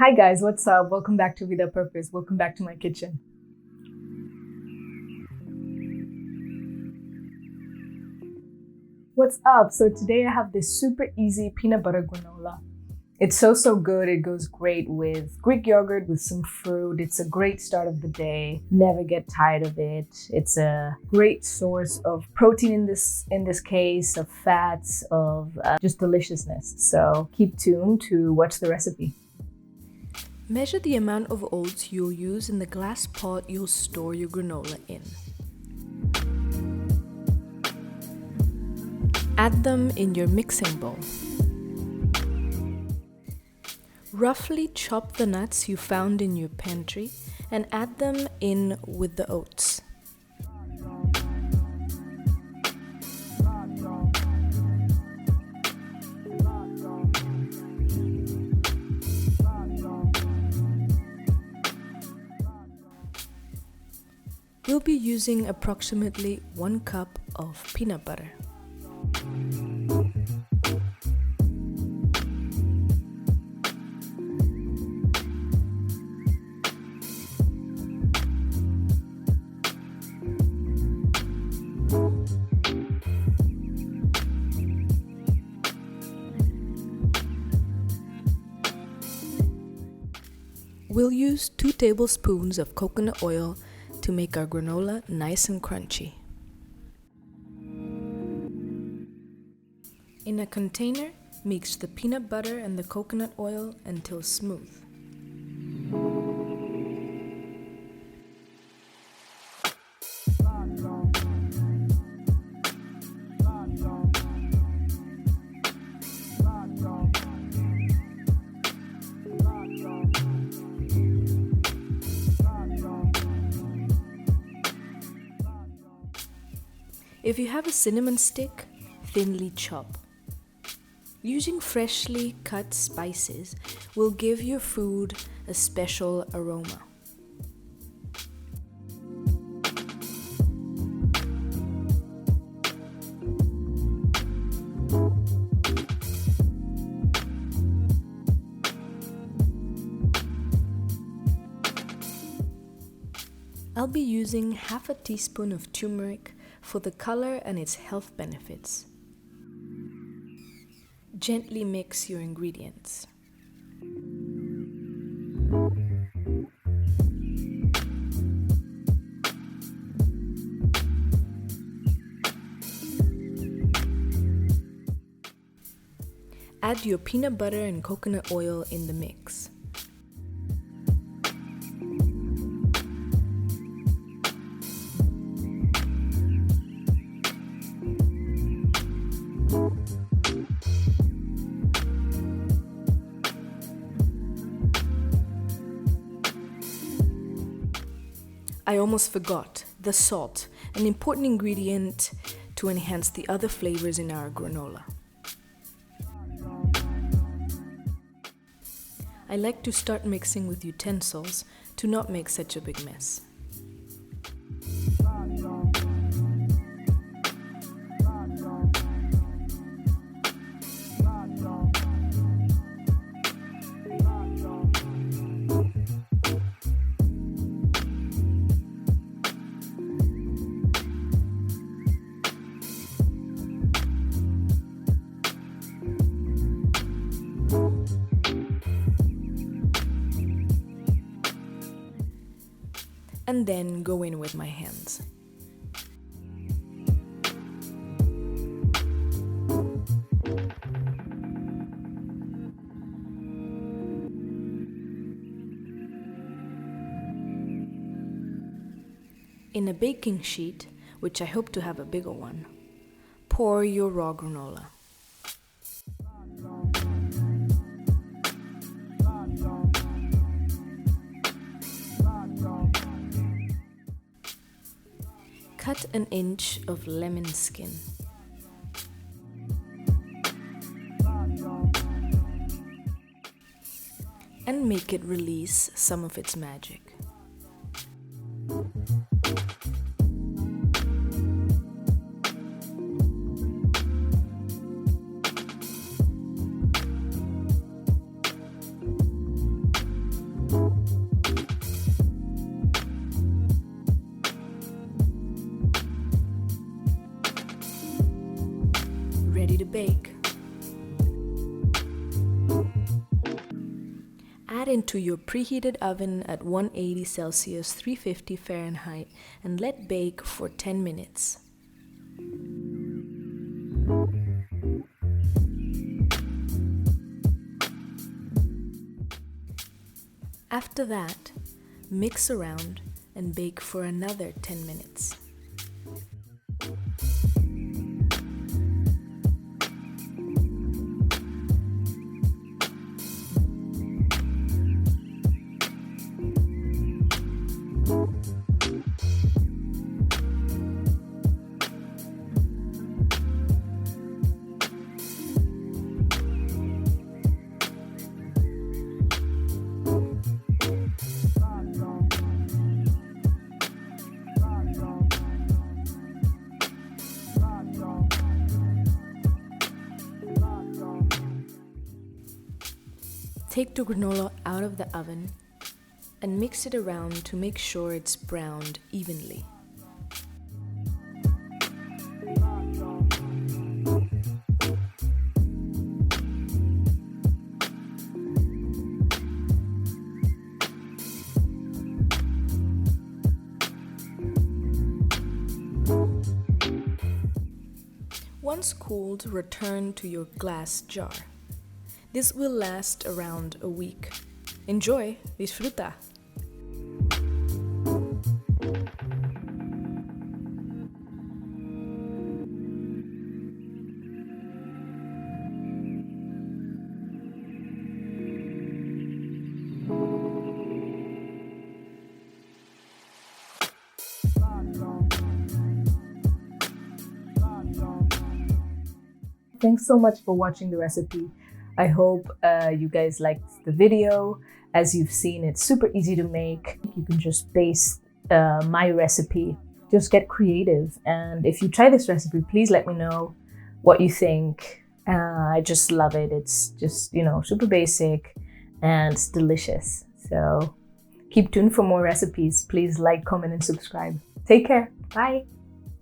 Hi guys, what's up? Welcome back to VidaPurpose. Welcome back to my kitchen. What's up? So today I have this super easy peanut butter granola. It's so good. It goes great with Greek yogurt, with some fruit. It's a great start of the day. Never get tired of it. It's a great source of protein in this case, of fats, of just deliciousness. So keep tuned to watch the recipe. Measure the amount of oats you'll use in the glass pot you'll store your granola in. Add them in your mixing bowl. Roughly chop the nuts you found in your pantry and add them in with the oats. We'll be using approximately 1 cup of peanut butter. We'll use 2 tablespoons of coconut oil to make our granola nice and crunchy. In a container, mix the peanut butter and the coconut oil until smooth. If you have a cinnamon stick, thinly chop. Using freshly cut spices will give your food a special aroma. I'll be using half a teaspoon of turmeric for the color and its health benefits. Gently mix your ingredients. Add your peanut butter and coconut oil in the mix. I almost forgot the salt, an important ingredient to enhance the other flavors in our granola. I like to start mixing with utensils to not make such a big mess. And then go in with my hands. In a baking sheet, which I hope to have a bigger one, pour your raw granola. Cut an inch of lemon skin. And make it release some of its magic. Add into your preheated oven at 180 Celsius, 350 Fahrenheit, and let bake for 10 minutes. After that, mix around and bake for another 10 minutes. Take the granola out of the oven and mix it around to make sure it's browned evenly. Once cooled, return to your glass jar. This will last around a week. Enjoy! Disfruta! Thanks so much for watching the recipe. I hope you guys liked the video. As you've seen, it's super easy to make. You can just base my recipe. Just get creative. And if you try this recipe, please let me know what you think. I just love it. It's just, super basic and it's delicious. So keep tuned for more recipes. Please like, comment, and subscribe. Take care. Bye.